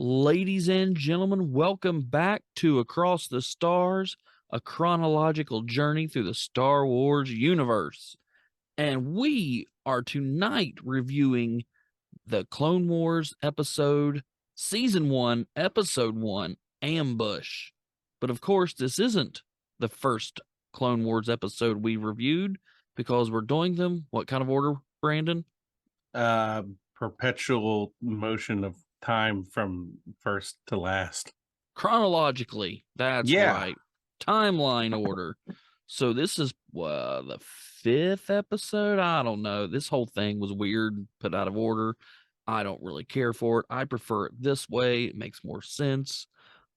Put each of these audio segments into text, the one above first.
Ladies and gentlemen, welcome back to Across the Stars, a chronological journey through the Star Wars universe. And we are tonight reviewing the Clone Wars episode, Season 1, Episode 1, Ambush. But of course, this isn't the first Clone Wars episode we reviewed because we're doing them. What kind of order, Brandon? Perpetual motion of time from first to last. Chronologically, that's right. Timeline order. So this is the fifth episode. I don't know. This whole thing was weird, put out of order. I don't really care for it. I prefer it this way. It makes more sense.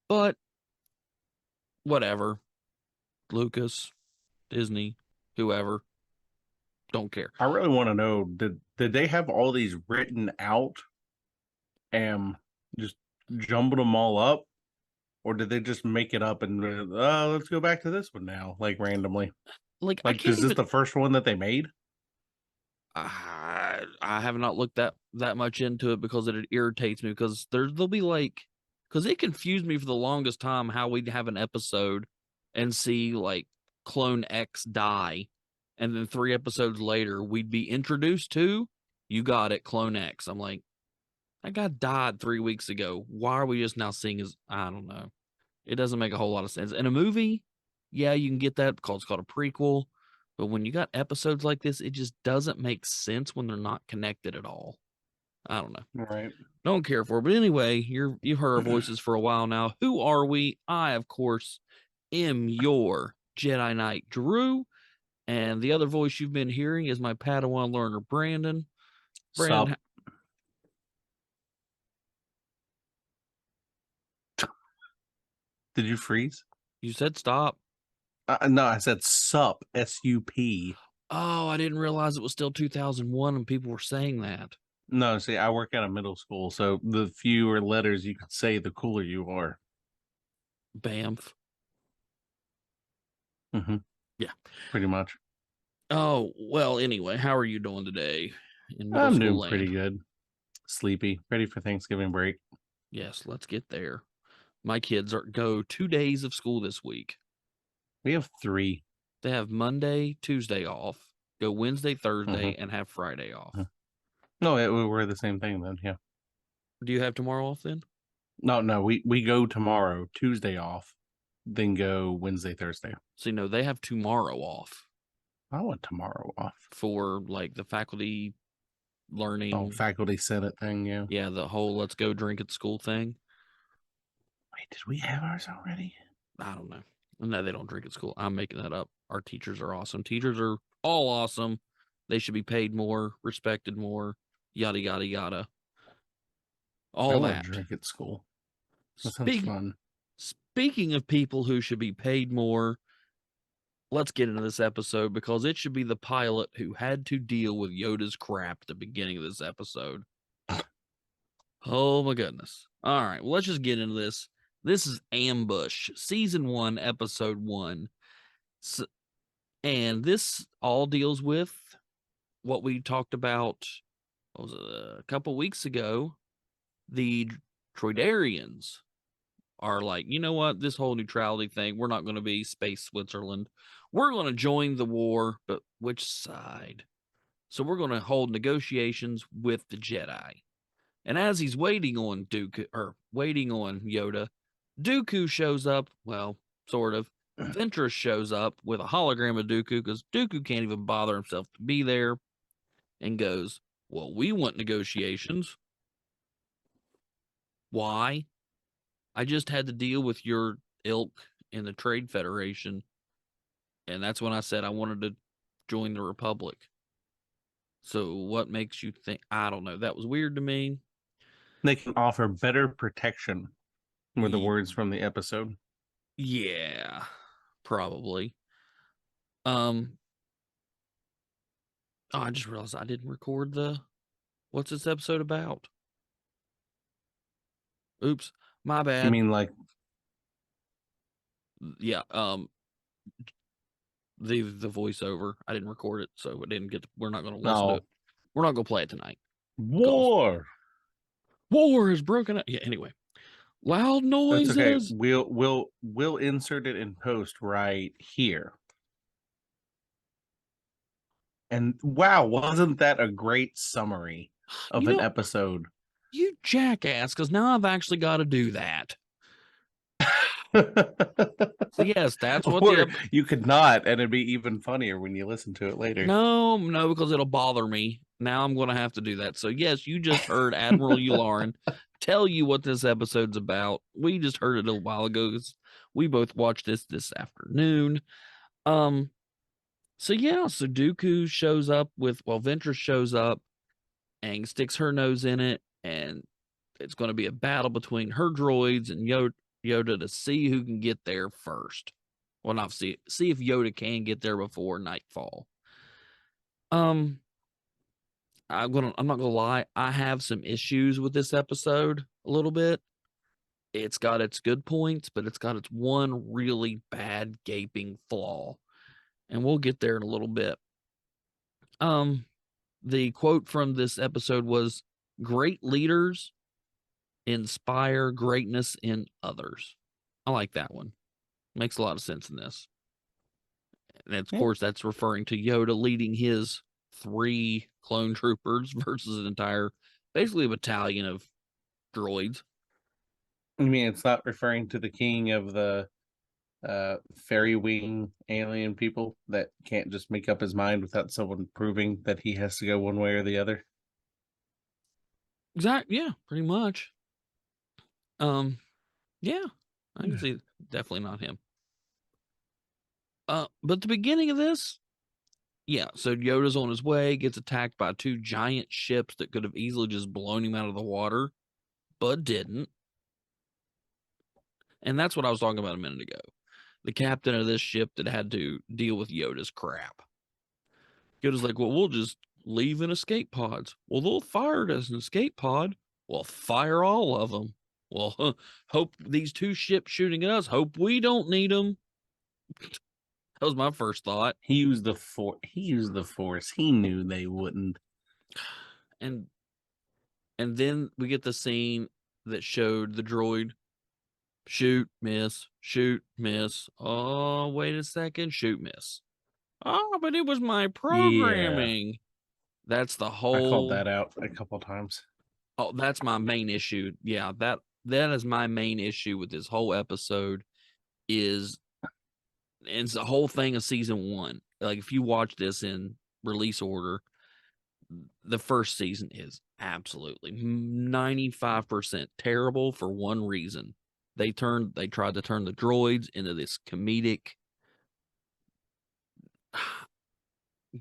But whatever. Lucas, Disney, whoever, don't care. I really want to know, did they have all these written out and just jumbled them all up? Or did they just make it up and let's go back to this one now, like randomly? Like I Like, can't is this the first one that they made? I have not looked that much into it because it irritates me because there'll be like because it confused me for the longest time how we'd have an episode and see like Clone X die, and then 3 episodes later we'd be introduced to, you got it, Clone X. I'm like, that guy died 3 weeks ago. Why are we just now seeing his? I don't know. It doesn't make a whole lot of sense. In a movie, yeah, you can get that because it's called a prequel. But when you got episodes like this, it just doesn't make sense when they're not connected at all. I don't know. Right. Don't care for it. But anyway, you've heard our voices for a while now. Who are we? I, of course, am your Jedi Knight Drew. And the other voice you've been hearing is my Padawan learner, Brandon. Brandon. Did you freeze? You said stop. No, I said sup, S-U-P. Oh, I didn't realize it was still 2001 and people were saying that. No, see, I work at a middle school, so the fewer letters you can say, the cooler you are. Bamf. Mm-hmm. Yeah. Pretty much. Oh, well, anyway, how are you doing today in middle I'm school doing land? pretty good. Sleepy, ready for Thanksgiving break. Yes, let's get there. My kids go 2 days of school this week. We have 3. They have Monday, Tuesday off, go Wednesday, Thursday, and have Friday off. No, we're the same thing then, yeah. Do you have tomorrow off then? No, we go tomorrow, Tuesday off, then go Wednesday, Thursday. See, no, they have tomorrow off. I want tomorrow off. For like the faculty learning. Oh, faculty senate thing, yeah. Yeah, the whole let's go drink at school thing. Wait, did we have ours already? I don't know. No, they don't drink at school. I'm making that up. Our teachers are awesome. Teachers are all awesome. They should be paid more, respected more, yada, yada, yada. All that. Drink at school. That sounds fun. Speaking of people who should be paid more, let's get into this episode because it should be the pilot who had to deal with Yoda's crap at the beginning of this episode. Oh my goodness. All right, well, let's just get into this. This is Ambush, Season 1, Episode 1. So, and this all deals with what we talked about, what was it, a couple weeks ago. The Droidarians are like, you know what, this whole neutrality thing, we're not going to be space Switzerland. We're going to join the war, but which side? So we're going to hold negotiations with the Jedi. And as he's waiting on Yoda, Dooku shows up, well, sort of. Ventress shows up with a hologram of Dooku because Dooku can't even bother himself to be there and goes, well, we want negotiations. Why? I just had to deal with your ilk in the Trade Federation. And that's when I said I wanted to join the Republic. So what makes you think? I don't know. That was weird to me. They can offer better protection were the words from the episode. Yeah, probably. I just realized I didn't record what's this episode about? Oops, my bad. You mean like yeah, the voiceover. I didn't record it, so it didn't get we're not gonna listen to it. We're not gonna play it tonight. War War is broken up. Yeah, anyway. Loud That's okay. noises. We'll insert it in post right here. And wow, wasn't that a great summary of You an know, episode? you jackass, because now I've actually got to do that. So yes, that's what Or you could not, and it'd be even funnier when you listen to it later. no, because it'll bother me. Now I'm going to have to do that. So yes, you just heard Admiral Yularen tell you what this episode's about. We just heard it a little while ago because we both watched this afternoon. So yeah, so Dooku shows up Ventress shows up, Aang sticks her nose in it, and it's going to be a battle between her droids and Yoda to see who can get there first. Well, not see if Yoda can get there before nightfall. I'm not gonna lie, I have some issues with this episode a little bit. It's got its good points, but it's got its one really bad gaping flaw. And we'll get there in a little bit. The quote from this episode was, "Great leaders inspire greatness in others." I like that one. Makes a lot of sense in this. And of course, that's referring to Yoda leading his 3 clone troopers versus an entire, basically a battalion of droids. I mean, it's not referring to the king of the fairy wing alien people that can't just make up his mind without someone proving that he has to go one way or the other. Exactly. Yeah, pretty much. Yeah, I can see definitely not him. But the beginning of this, yeah, so Yoda's on his way, gets attacked by 2 giant ships that could have easily just blown him out of the water, but didn't. And that's what I was talking about a minute ago. The captain of this ship that had to deal with Yoda's crap. Yoda's like, well, we'll just leave in escape pods. Well, they'll fire it as an escape pod. Well, fire all of them. Well, hope these 2 ships shooting at us, hope we don't need them. That was my first thought. He used the force. He knew they wouldn't. And then we get the scene that showed the droid shoot, miss, shoot, miss. Oh, wait a second, shoot, miss. Oh, but it was my programming. Yeah. That's the whole. I called that out a couple times. Oh, that's my main issue. Yeah, that is my main issue with this whole episode. It's the whole thing of season 1. Like, if you watch this in release order, the first season is absolutely 95% terrible for one reason. They tried to turn the droids into this comedic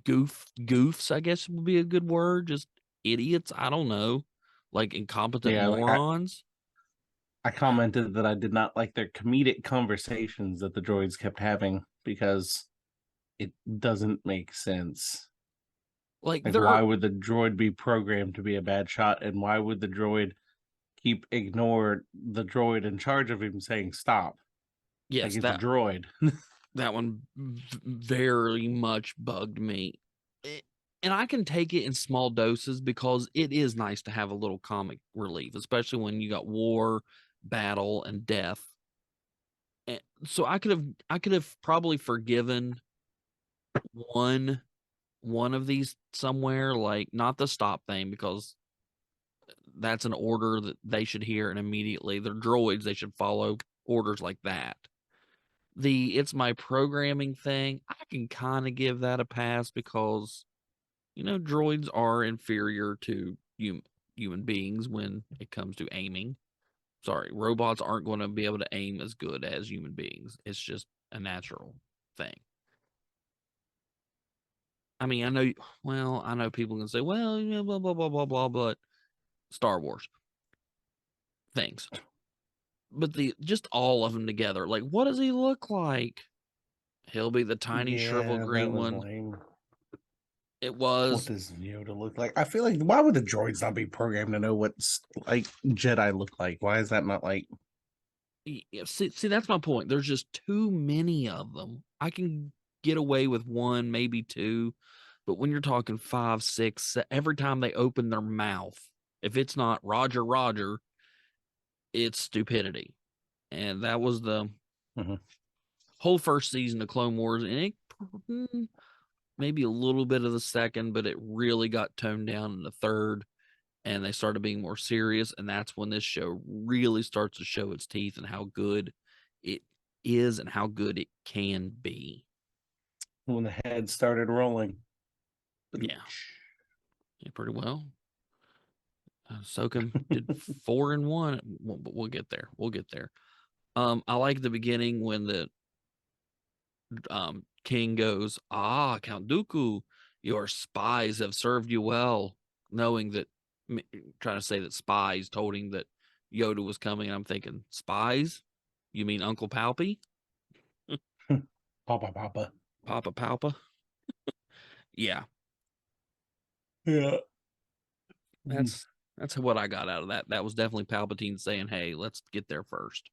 goofs, I guess would be a good word. Just idiots. I don't know. Like incompetent morons. I commented that I did not like their comedic conversations that the droids kept having because it doesn't make sense. Like why would the droid be programmed to be a bad shot, and why would the droid ignore the droid in charge of him saying stop? Yes, like it's a droid. That one very much bugged me. And I can take it in small doses because it is nice to have a little comic relief, especially when you got war, battle, and death. And so I could have probably forgiven one of these somewhere, like not the stop thing, because that's an order that they should hear, and immediately they're droids, they should follow orders like that. It's my programming thing, I can kind of give that a pass because, droids are inferior to human beings when it comes to aiming. Sorry, robots aren't going to be able to aim as good as human beings. It's just a natural thing. I mean, I know people can say, well, blah, blah, blah, blah, blah, but Star Wars things. But just all of them together, like, what does he look like? He'll be the tiny shriveled green one. Lame. It was. What does Yoda look like? I feel like, why would the droids not be programmed to know what like Jedi look like? Why is that not like? See, that's my point. There's just too many of them. I can get away with 1, maybe 2, but when you're talking 5, 6, every time they open their mouth, if it's not Roger, Roger, it's stupidity. And that was the Mhm. whole first season of Clone Wars, and maybe a little bit of the second, but it really got toned down in the third, and they started being more serious, and that's when this show really starts to show its teeth and how good it is and how good it can be. When the head started rolling. Yeah, pretty well. Sokum did 4-1, but we'll get there. We'll get there. I like the beginning when the king goes, Count Dooku, your spies have served you well, knowing that, trying to say that spies told him that Yoda was coming. I'm thinking, spies? You mean Uncle Palpy? Papa. Papa Palpa? Yeah, Yeah. that's what I got out of that. That was definitely Palpatine saying, hey, let's get there first.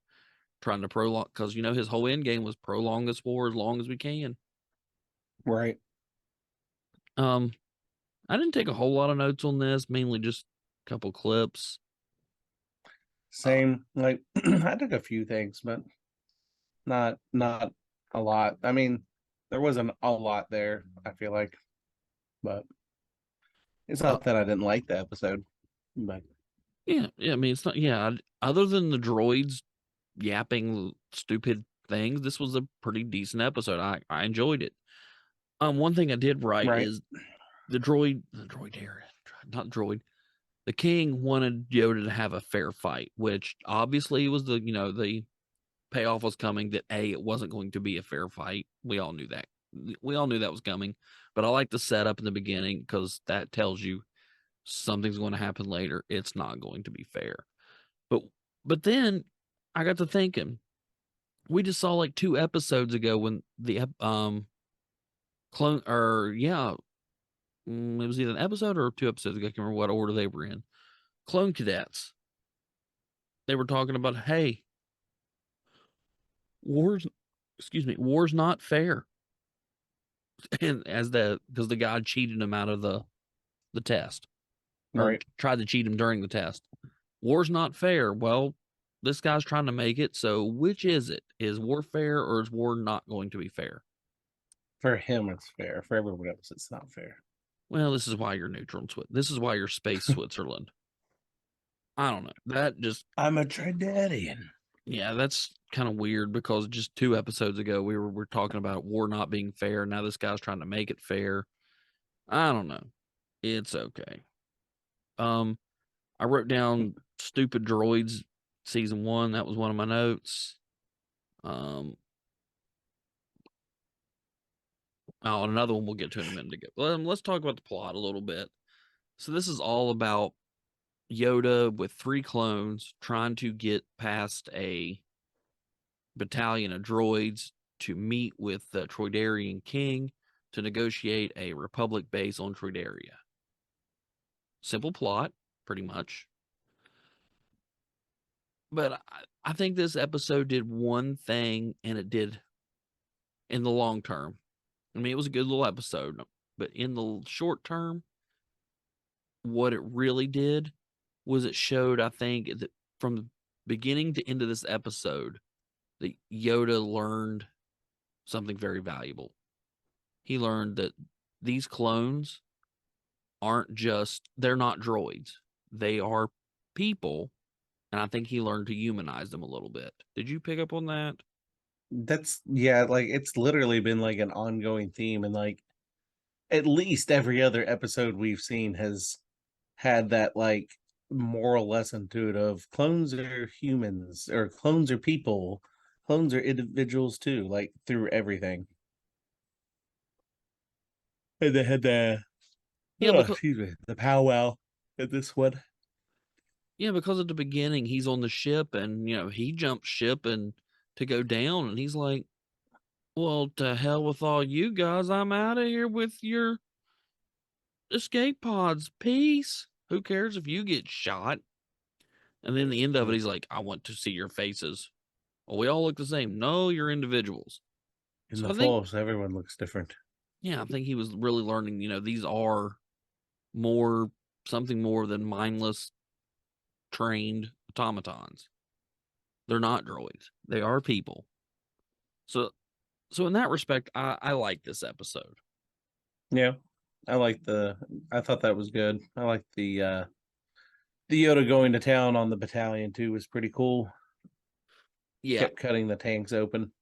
Trying to prolong, because his whole end game was prolong this war as long as we can. Right. I didn't take a whole lot of notes on this, mainly just a couple clips. Same. Like I took a few things, but not a lot. I mean, there wasn't a lot there, I feel like. But it's Uh, not that I didn't like the episode. But yeah, I mean, it's not, other than the droids yapping stupid things, this was a pretty decent episode. I enjoyed it. One thing I did write right. is the droid here, not droid, the king wanted Yoda to have a fair fight, which obviously was the payoff was coming, that it wasn't going to be a fair fight. We all knew that. We all knew that was coming, but I like the setup in the beginning because that tells you something's going to happen later. It's not going to be fair. But then I got to thinking, we just saw like 2 episodes ago when the clone, or yeah, it was either an episode or 2 episodes ago. I can't remember what order they were in. Clone cadets. They were talking about, hey, war's not fair. And because the guy cheated him out of the test, or Right. tried to cheat him during the test. War's not fair. Well, this guy's trying to make it. So which is it? Is war fair, or is war not going to be fair? For him it's fair. For everyone else it's not fair. Well, this is why you're neutral. This is why you're space Switzerland. I don't know. That just, I'm a Trinidadian. yeah, that's kind of weird, because just 2 episodes ago we're talking about war not being fair. Now this guy's trying to make it fair. I don't know. It's okay. I wrote down stupid droids season 1. That was one of my notes. Another one we'll get to in a minute ago. Let's talk about the plot a little bit. So this is all about Yoda with 3 clones trying to get past a battalion of droids to meet with the Troidarian king to negotiate a Republic base on Troidaria. Simple plot, pretty much. But I think this episode did one thing, and it did in the long term. I mean, it was a good little episode, but in the short term, what it really did was it showed, I think, that from the beginning to end of this episode, that Yoda learned something very valuable. He learned that these clones they're not droids. They are people. And I think he learned to humanize them a little bit. Did you pick up on that? That's like it's literally been like an ongoing theme, and like at least every other episode we've seen has had that like moral lesson to it of clones are humans, or clones are people, clones are individuals too, like through everything. And they had Yeah, because excuse me, the powwow at this one. because at the beginning he's on the ship, and he jumps ship and to go down, and he's like, well, to hell with all you guys. I'm out of here with your escape pods. Peace. Who cares if you get shot? And then the end of it, he's like, I want to see your faces. Well, we all look the same. No, you're individuals. In So the I think, Force, everyone looks different. I think he was really learning, these are something more than mindless trained automatons. They're not droids. They are people. So in that respect, I like this episode. Yeah. I thought that was good. I like the Yoda going to town on the battalion too was pretty cool. Yeah, Kept cutting the tanks open.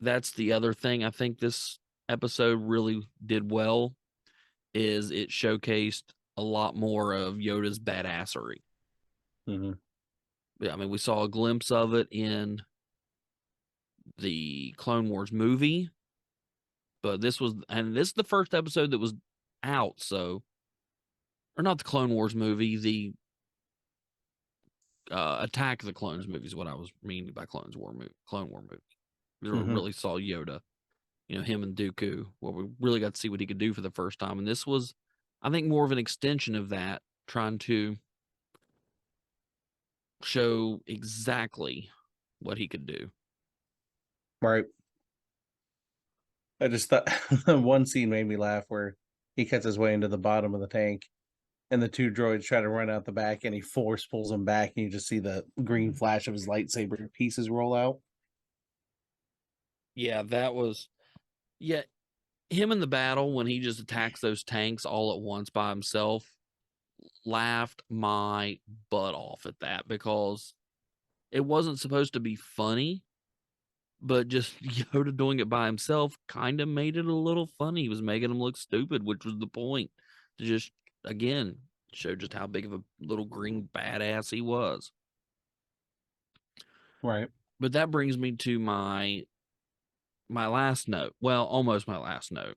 that's the other thing I think this episode really did well is it showcased a lot more of Yoda's badassery. Mm-hmm. I mean, we saw a glimpse of it in the Clone Wars movie, but this is the first episode that was out, so, or not the Clone Wars movie, the Attack of the Clones movie is what I was meaning by Clone War movie. We really saw Yoda, him and Dooku, where we really got to see what he could do for the first time. And this was, I think, more of an extension of that, trying to show exactly what he could do. Right. I just thought one scene made me laugh where he cuts his way into the bottom of the tank and the two droids try to run out the back and he force pulls them back and you just see the green flash of his lightsaber pieces roll out. Yeah, that was, yeah, him in the battle when he just attacks those tanks all at once by himself, laughed my butt off at that because it wasn't supposed to be funny, but just Yoda doing it by himself kind of made it a little funny. He was making him look stupid, which was the point, to just, again, show just how big of a little green badass he was. Right. But that brings me to my last note. Well, almost my last note.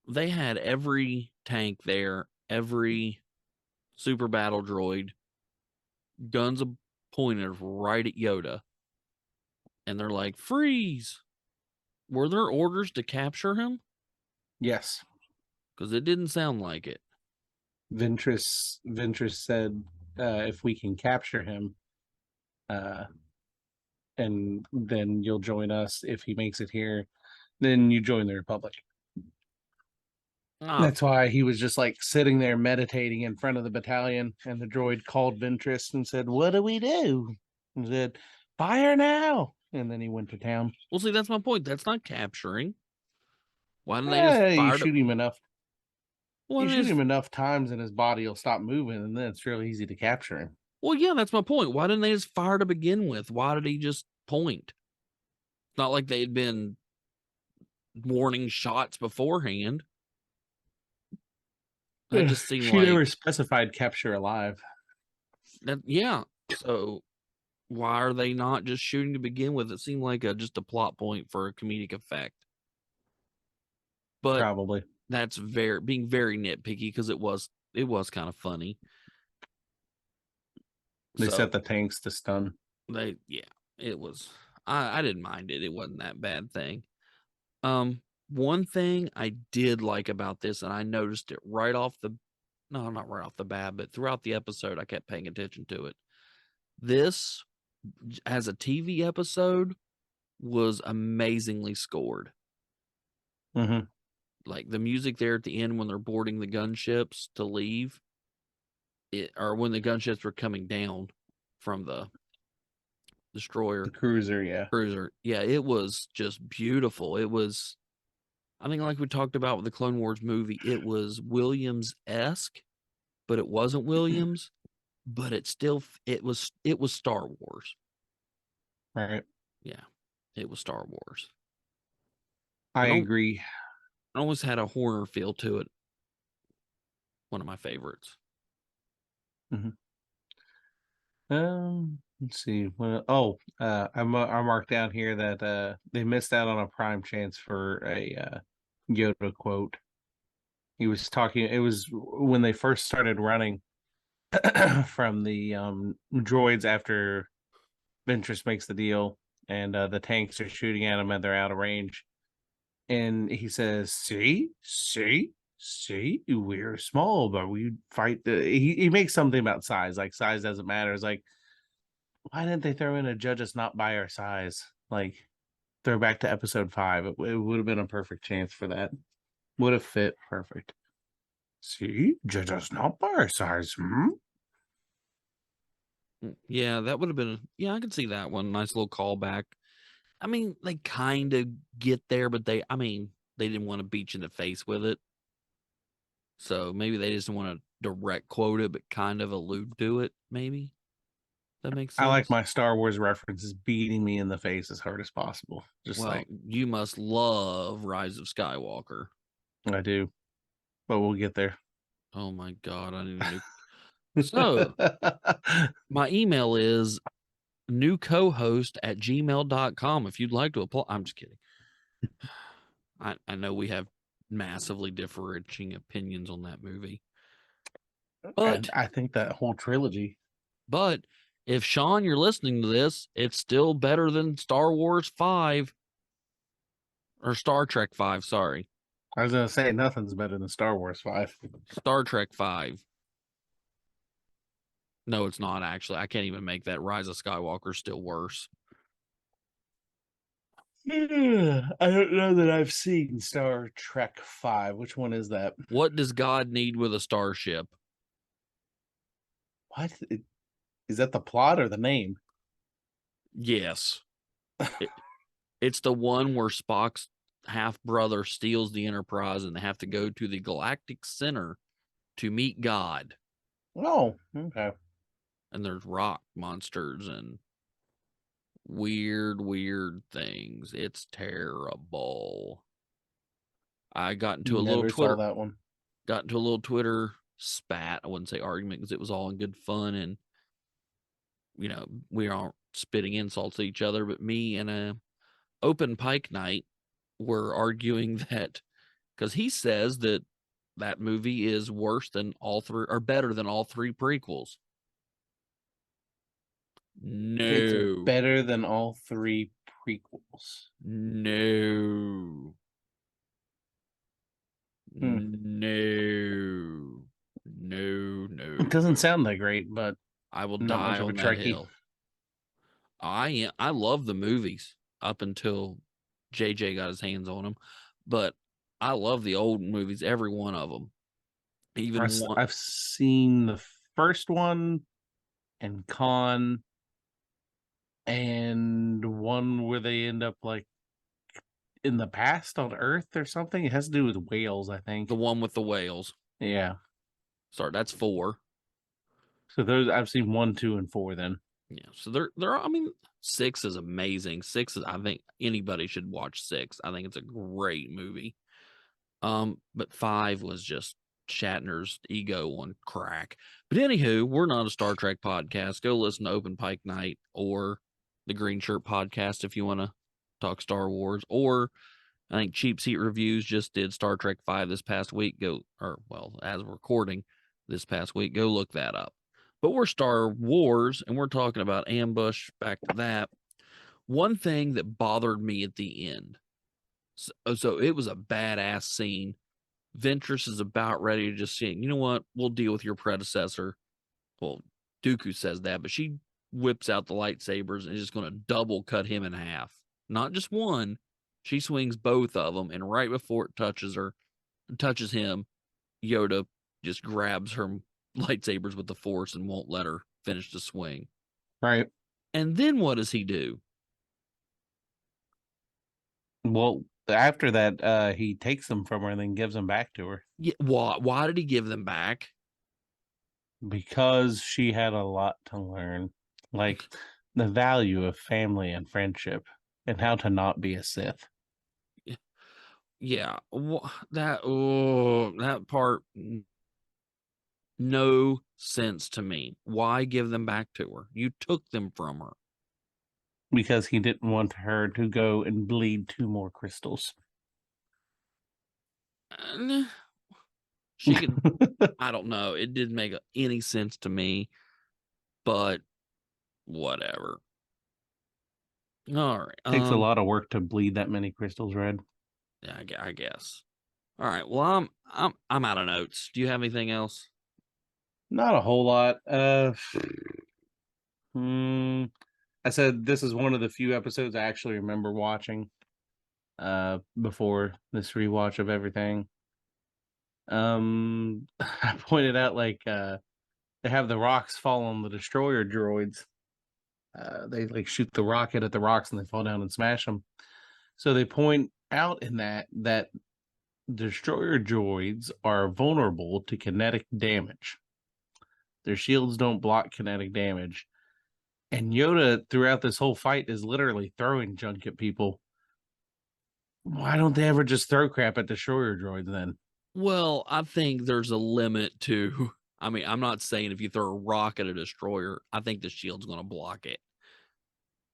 They had every tank there, every super battle droid, guns pointed right at Yoda. And they're like, freeze. Were there orders to capture him? Yes. Because it didn't sound like it. Ventress said if we can capture him, and then you'll join us. If he makes it here, then you join the Republic. That's why he was just like sitting there meditating in front of the battalion, and the droid called Ventress and said, "What do we do?" And said, "Fire now!" And then he went to town. Well, see, that's my point. That's not capturing. Why didn't they just fire? You shoot him enough. Well, you shoot him enough times, and his body will stop moving, and then it's real easy to capture him. Well, yeah, that's my point. Why didn't they just fire to begin with? Why did he just point? It's not like they had been warning shots beforehand. That just seemed she like never specified capture alive. that. Yeah. So why are they not just shooting to begin with? It seemed like just a plot point for a comedic effect. But probably that's being very nitpicky because it was kind of funny. They set the tanks to stun. It was. I didn't mind it. It wasn't that bad thing. One thing I did like about this, and I noticed it right off the, no, not right off the bat, but throughout the episode, I kept paying attention to it. This, as a TV episode, was amazingly scored. Mm-hmm. Like the music there at the end when they're boarding the gunships to leave, or when the gunships were coming down from the destroyer, the cruiser, yeah, it was just beautiful. It was, I think, like we talked about with the Clone Wars movie, it was Williams-esque, but it wasn't Williams, but it was Star Wars. Right. Yeah, it was Star Wars. I agree. It almost had a Horner feel to it. One of my favorites. Mm-hmm. Let's see. I marked down here that they missed out on a prime chance for a Yoda quote. He was talking. It was when they first started running from the droids after Ventress makes the deal, and the tanks are shooting at him, and they're out of range. And he says, "See, we're small, but we fight." He makes something about size, like size doesn't matter. It's like, why didn't they throw in a judge us not by our size? Like, throw back to episode 5. It would have been a perfect chance for that. Would have fit perfect. See, judge us not by our size. Yeah, that would have been. Yeah, I could see that one. Nice little callback. I mean, they kind of get there, but they didn't want to beat you in the face with it. So maybe they just want to direct quote it, but kind of allude to it. Maybe that makes I like sense. my Star Wars references beating me in the face as hard as possible. Just Well, like you must love Rise of Skywalker. I do, but we'll get there. Oh my God, I need a new. So my email is newcohost@gmail.com if you'd like to apply. I'm just kidding. I know we have massively differentiating opinions on that movie. But I think that whole trilogy. but if Sean, you're listening to this, it's still better than Star Wars 5 or Star Trek 5, sorry. I was gonna say nothing's better than Star Wars 5. Star Trek 5. No, it's not actually. I can't even make that. Rise of Skywalker still worse. I don't know that I've seen Star Trek 5. Which one is that? What does God need with a starship? What is that? The plot or the name? Yes. It's the one where Spock's half brother steals the Enterprise and they have to go to the Galactic Center to meet God. Oh, okay. And there's rock monsters and weird things. It's terrible. I got into a little Never saw Twitter that one. got into a little Twitter spat. I wouldn't say argument because it was all in good fun and we aren't spitting insults at each other, but me and a open pike night were arguing that because he says that movie is worse than all three or better than all three prequels. It's No. better than all three prequels. No. Hmm. No. No. It doesn't sound that great, but I will not much die of a on that Trekkie. hill. I love the movies up until JJ got his hands on them, but I love the old movies, every one of them. Even one. I've seen the first one and Con, and one where they end up like in the past on Earth or something. It has to do with whales, I think. The one with the whales. Yeah. Sorry, that's 4. So those I've seen 1, 2, and 4. Then Yeah, so they're. I mean, 6 is amazing. 6 is. I think anybody should watch 6. I think it's a great movie. But 5 was just Shatner's ego on crack. But anywho, we're not a Star Trek podcast. Go listen to Open Pike Night or the Green Shirt podcast if you want to talk Star Wars. Or I think Cheap Seat Reviews just did Star Trek 5 this past week. As of recording this past week, go look that up. But we're Star Wars and we're talking about Ambush. Back to that. One thing that bothered me at the end. So it was a badass scene. Ventress is about ready to just say, you know what? We'll deal with your predecessor. Well, Dooku says that, but she whips out the lightsabers and is just going to double cut him in half. Not just one. She swings both of them, and right before it touches him, Yoda just grabs her lightsabers with the Force and won't let her finish the swing. right. And then what does he do? Well, after that, he takes them from her and then gives them back to her Yeah, why did he give them back? because she had a lot to learn, like the value of family and friendship, and how to not be a Sith. Yeah, that part no sense to me. Why give them back to her? You took them from her. Because he didn't want her to go and bleed 2 more crystals. She could. I don't know. It didn't make any sense to me, but whatever. All right. Takes a lot of work to bleed that many crystals red. Yeah, I guess. All right. Well, I'm out of notes. Do you have anything else? Not a whole lot. I said this is one of the few episodes I actually remember watching before this rewatch of everything. I pointed out like they have the rocks fall on the destroyer droids. They like shoot the rocket at the rocks and they fall down and smash them. So they point out in that destroyer droids are vulnerable to kinetic damage. Their shields don't block kinetic damage. And Yoda, throughout this whole fight, is literally throwing junk at people. Why don't they ever just throw crap at destroyer droids then? Well, I think there's a limit to. I mean, I'm not saying if you throw a rock at a destroyer, I think the shield's going to block it.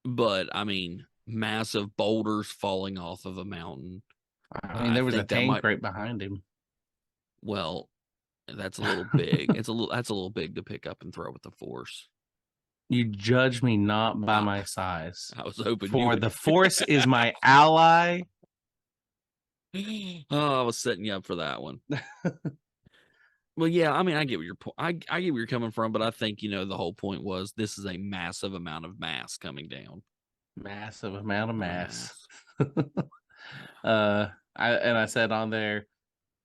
But I mean, massive boulders falling off of a mountain. I mean, there was a tank right behind him. Well, that's a little big. That's a little big to pick up and throw with the Force. You judge me not by my size. I was hoping for the Force is my ally. Oh, I was setting you up for that one. Well, yeah, I mean, I get what your point. I get where you're coming from, but I think the whole point was this is a massive amount of mass coming down. Massive amount of mass. I said on there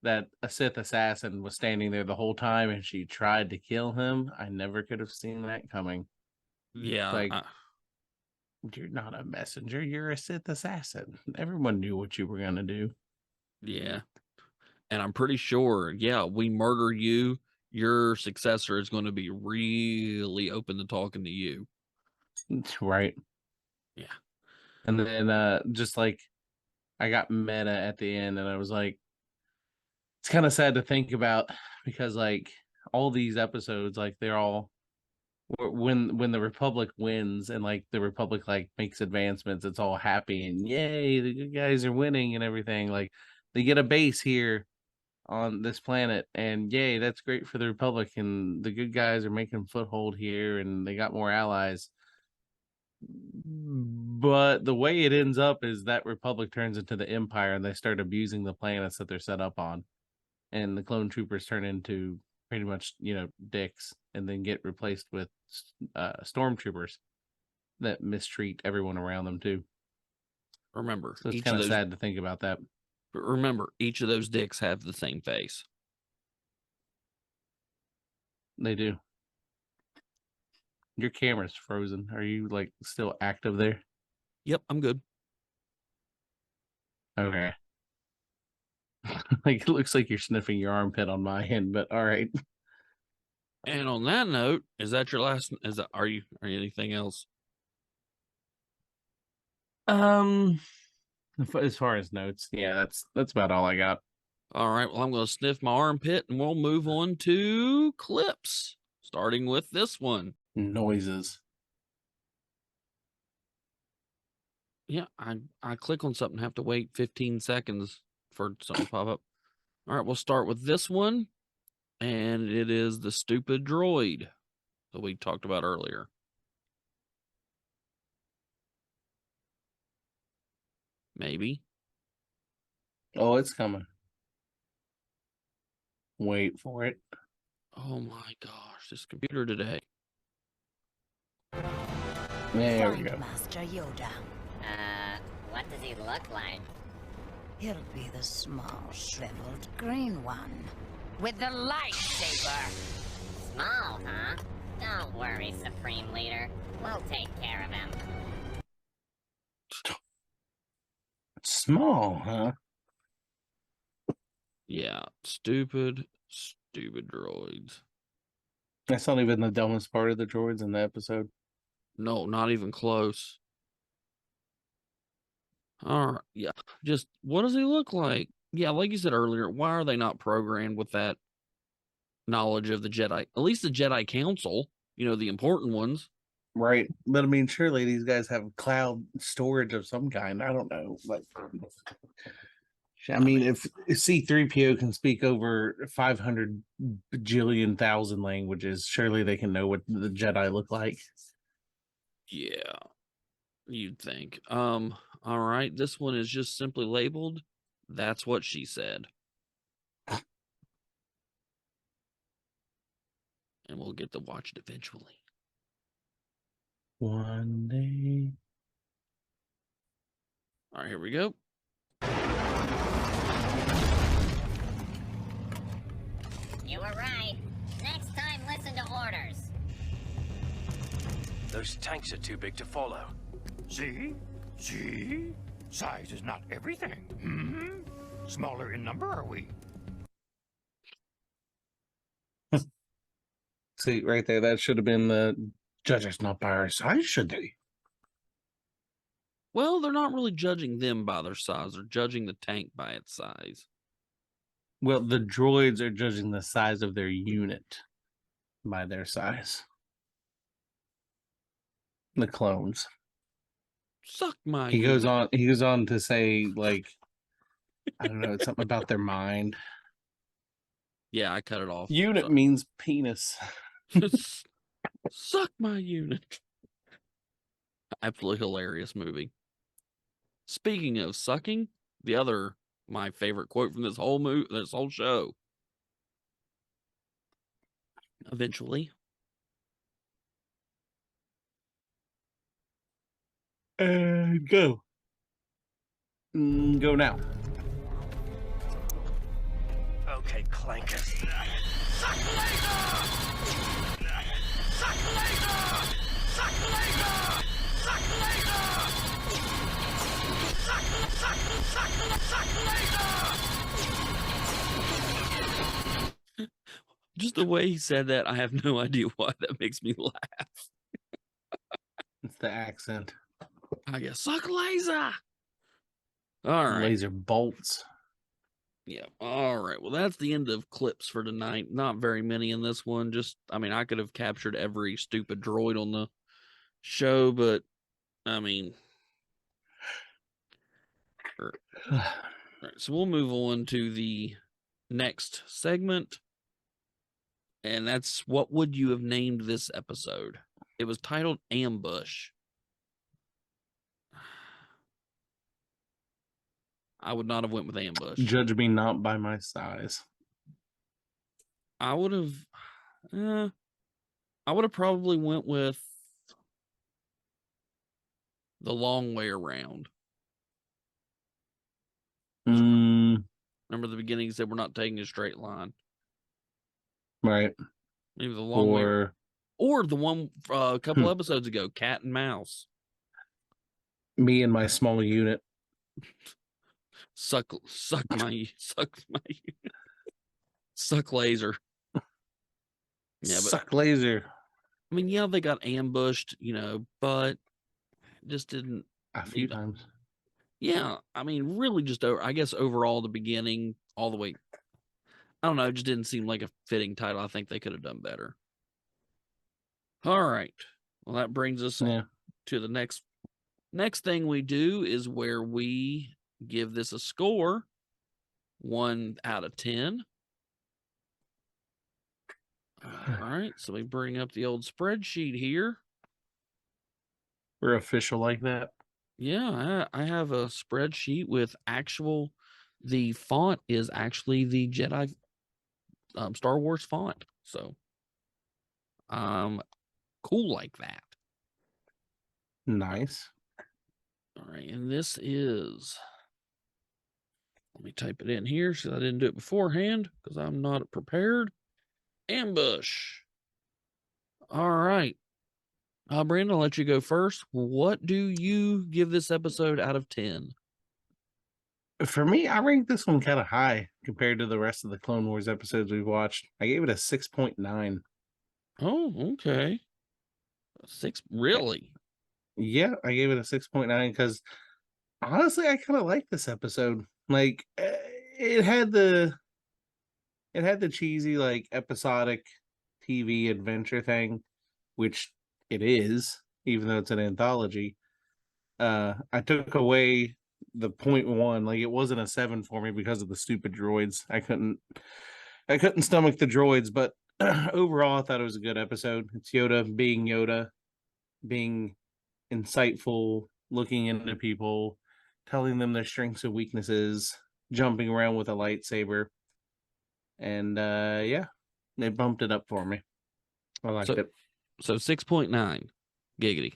that a Sith assassin was standing there the whole time and she tried to kill him. I never could have seen that coming. Yeah, like you're not a messenger, you're a Sith assassin. Everyone knew what you were gonna do. Yeah. And I'm pretty sure, we murder you, your successor is going to be really open to talking to you. Right. Yeah. And then just like I got meta at the end and I was like, it's kind of sad to think about because like all these episodes, like they're all when the Republic wins and like the Republic like makes advancements, it's all happy and yay, the good guys are winning and everything. Like they get a base here on this planet and yay, that's great for the Republic and the good guys are making foothold here and they got more allies. But the way it ends up is that Republic turns into the Empire and they start abusing the planets that they're set up on. And the clone troopers turn into pretty much, dicks and then get replaced with stormtroopers that mistreat everyone around them too. Remember, so it's kind of sad to think about that. But remember, each of those dicks have the same face. They do. Your camera's frozen. Are you like still active there? Yep, I'm good. Okay. Like it looks like you're sniffing your armpit on my end, but all right. And on that note, is that your last? Are you anything else? As far as notes, yeah, that's about all I got. All right. Well, I'm going to sniff my armpit, and we'll move on to clips, starting with this one. Noises. Yeah, I click on something, have to wait 15 seconds for something to pop up. All right, we'll start with this one, and it is the stupid droid that we talked about earlier. Maybe. Oh, it's coming. Wait for it. Oh my gosh, this computer today. There we go. Master Yoda. What does he look like? He'll be the small, shriveled green one. With the lightsaber. Small, huh? Don't worry, Supreme Leader. We'll take care of him. Small, huh? Yeah, stupid droids. That's not even the dumbest part of the droids in the episode. No, not even close. All right, yeah. Just what does he look like? Yeah, like you said earlier, why are they not programmed with that knowledge of the Jedi? At least the Jedi Council, the important ones. Right. But I mean, surely these guys have cloud storage of some kind. I don't know. Like, I mean, if C-3PO can speak over 500 bajillion thousand languages, surely they can know what the Jedi look like. Yeah, you'd think. All right, this one is just simply labeled, "That's what she said." And we'll get to watch it eventually. One day. All right, here we go. You were right. Next time, listen to orders. Those tanks are too big to follow. See? See? Size is not everything. Hmm? Smaller in number, are we? See, right there, that should have been the judges not by our side, should they? Well, they're not really judging them by their size. They're judging the tank by its size. Well, the droids are judging the size of their unit by their size. The clones. Suck my He goes unit. on. He goes on to say, like, I don't know, it's something about their mind. Yeah, I cut it off. Unit So- means penis. Suck my unit. Absolutely hilarious movie. Speaking of sucking, my favorite quote from this whole show. Eventually. Go. Go now. Okay, clankers. Just the way he said that, I have no idea why that makes me laugh. It's the accent. I guess suck laser. All right. Laser bolts. Yeah. All right. Well, that's the end of clips for tonight. Not very many in this one. I could have captured every stupid droid on the show, but I mean, all right, so we'll move on to the next segment. And that's what would you have named this episode? It was titled Ambush. I would not have went with Ambush. Judge me not by my size. I would have probably went with The Long Way Around. Remember the beginning said we're not taking a straight line. Right. Maybe The Long Way, Or or the one a couple episodes ago, Cat and Mouse. me and my small unit. Suck laser. Yeah, but Suck laser. I mean, yeah, they got ambushed, but just didn't. A few times. Yeah, I mean, really, I guess overall, the beginning, all the way. I don't know, it just didn't seem like a fitting title. I think they could have done better. All right. Well, that brings us to the next thing we do is where we give this a score, 1 out of 10. All right, so we bring up the old spreadsheet here. We're official like that. Yeah, I have a spreadsheet with the font is actually the Jedi Star Wars font. So cool like that. Nice. All right, and this is, let me type it in here so I didn't do it beforehand because I'm not prepared. Ambush. All right. Brandon, I'll let you go first. What do you give this episode out of 10? For me, I rank this one kind of high compared to the rest of the Clone Wars episodes we've watched. I gave it a 6.9. Oh, okay. 6, really? Yeah, I gave it a 6.9 because honestly, I kind of like this episode. Like, it had the cheesy, like, episodic TV adventure thing, which it is, even though it's an anthology. I took away the 0.1, like it wasn't a 7 for me because of the stupid droids. I couldn't stomach the droids, but overall I thought it was a good episode. It's Yoda being insightful, looking into people, telling them their strengths and weaknesses, jumping around with a lightsaber. And yeah, they bumped it up for me. I liked it. So 6.9. Giggity.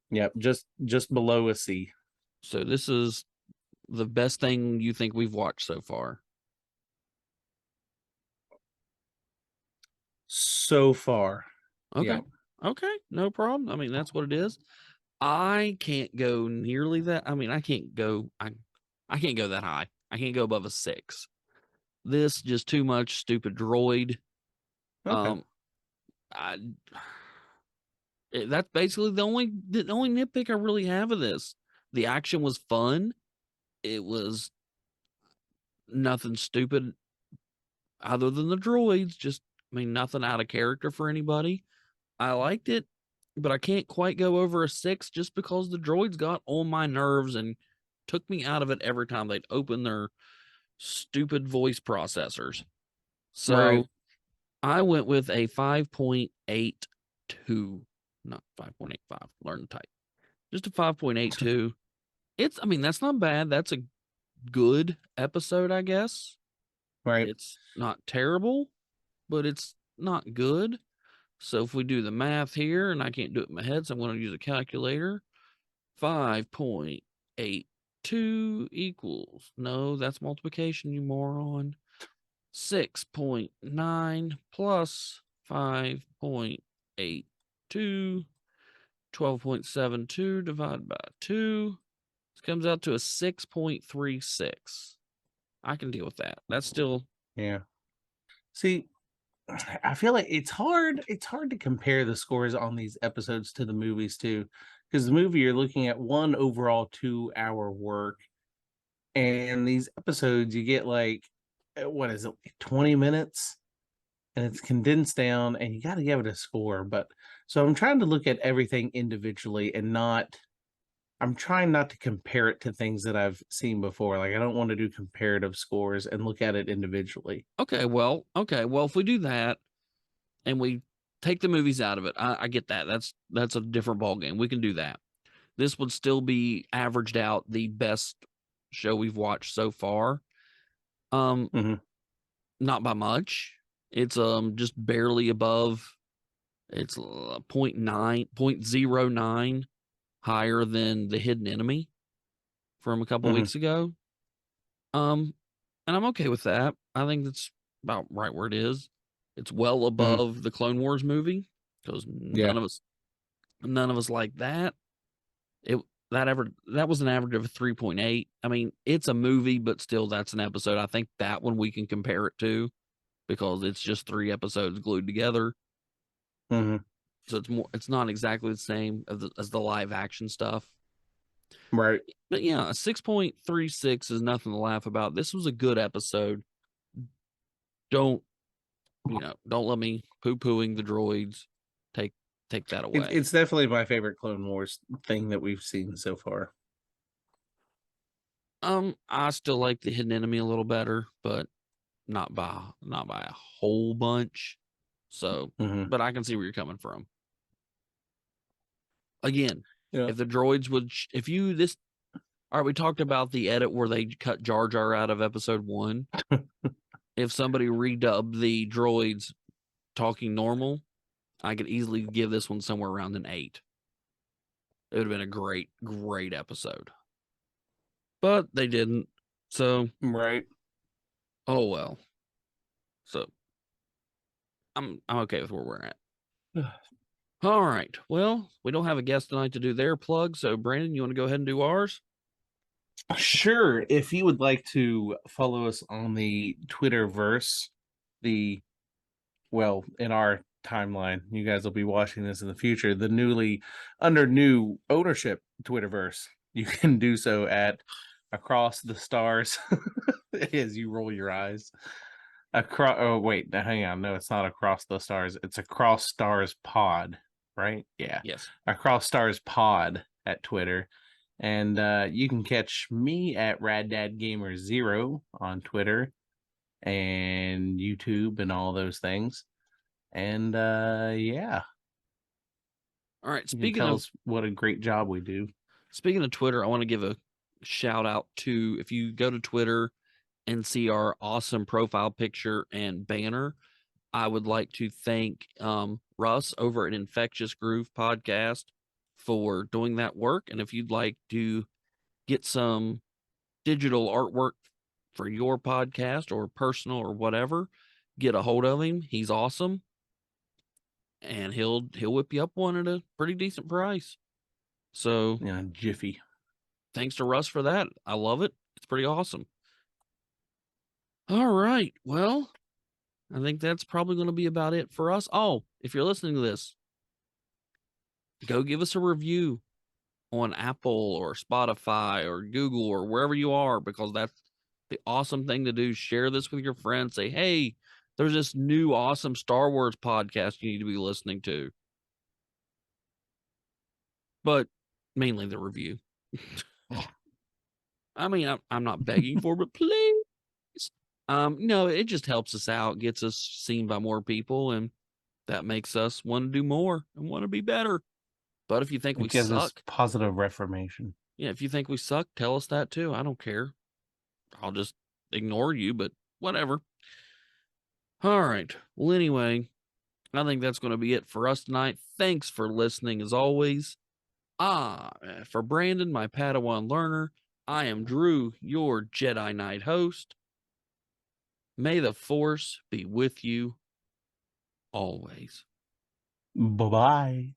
Yep, just below a C. So this is the best thing you think we've watched so far? So far. Okay. Yeah. Okay. No problem. I mean, that's what it is. I can't go nearly that. I mean, I can't go that high. I can't go above a 6. This just too much stupid droid. Okay. I that's basically the only nitpick I really have of this. The action was fun. It was nothing stupid other than the droids. Just, I mean, nothing out of character for anybody. I liked it, but I can't quite go over a 6 just because the droids got on my nerves and took me out of it every time they'd open their stupid voice processors. So Right. I went with a 5.82, not 5.85. Learn to type. Just a 5.82. I mean, that's not bad. That's a good episode, I guess. Right. It's not terrible, but it's not good. So if we do the math here, and I can't do it in my head, so I'm going to use a calculator. 5.82 equals, no, that's multiplication, you moron. 6.9 plus 5.82, 12.72 divided by 2. This comes out to a 6.36. I can deal with that. That's still, Yeah. See, I feel like it's hard. It's hard to compare the scores on these episodes to the movies too, because the movie you're looking at one overall 2-hour work, and these episodes you get like what is it, like 20 minutes, and it's condensed down, and you got to give it a score. But so I'm trying to look at everything individually and not. I'm trying not to compare it to things that I've seen before. Like I don't want to do comparative scores and look at it individually. okay. Well, if we do that and we take the movies out of it, I get that. That's a different ball game. We can do that. This would still be averaged out the best show we've watched so far. Mhm. Not by much. It's just barely above. It's 0.09 higher than The Hidden Enemy from a couple Mhm. weeks ago. And I'm okay with that. I think that's about right where it is. It's well above the Clone Wars movie because Yeah. none of us like that. That was an average of a 3.8. I mean, it's a movie, but still, that's an episode. I think that one we can compare it to because it's just 3 episodes glued together. Mhm. So it's not exactly the same as the live action stuff. Right. But yeah, a 6.36 is nothing to laugh about. This was a good episode. Don't let me poo-pooing the droids take that away. It's definitely my favorite Clone Wars thing that we've seen so far. I still like The Hidden Enemy a little better, but not by a whole bunch. So, Mhm. but I can see where you're coming from. Again, Yeah. if the droids would, all right, we talked about the edit where they cut Jar Jar out of episode 1. If somebody redubbed the droids talking normal, I could easily give this one somewhere around an 8. It would have been a great episode. But they didn't. So, Right. oh well. So, I'm okay with where we're at. All right. Well, we don't have a guest tonight to do their plug, so Brandon, you want to go ahead and do ours? Sure. If you would like to follow us on the Twitterverse, in our timeline, you guys will be watching this in the future, the under new ownership Twitterverse, you can do so at Across the Stars as you roll your eyes. Hang on. No, it's not Across the Stars. It's Across Stars Pod, right? Yeah. Yes. Across Stars Pod at Twitter. And you can catch me at RadDadGamer0 on Twitter and YouTube and all those things. And yeah. All right. You can tell us what a great job we do. Speaking of Twitter, I want to give a shout out to, if you go to Twitter and see our awesome profile picture and banner, I would like to thank Russ over at Infectious Groove Podcast for doing that work. And if you'd like to get some digital artwork for your podcast or personal or whatever, get a hold of him. He's awesome. and he'll whip you up one at a pretty decent price. So Yeah, Jiffy. thanks to Russ for that. I love it. It's pretty awesome. All right. Well, I think that's probably going to be about it for us. Oh, if you're listening to this, go give us a review on Apple or Spotify or Google or wherever you are, because that's the awesome thing to do. Share this with your friends. Say, hey, there's this new awesome Star Wars podcast you need to be listening to. But mainly the review. I mean, I'm not begging for, but please. No, it just helps us out, gets us seen by more people, and that makes us want to do more and want to be better. But if you think It we gives us suck, positive reformation. yeah, if you think we suck, tell us that too. I don't care. I'll just ignore you, but whatever. All right. Well, anyway, I think that's going to be it for us tonight. Thanks for listening as always. For Brandon, my Padawan learner, I am Drew, your Jedi Knight host. May the Force be with you always. Bye-bye.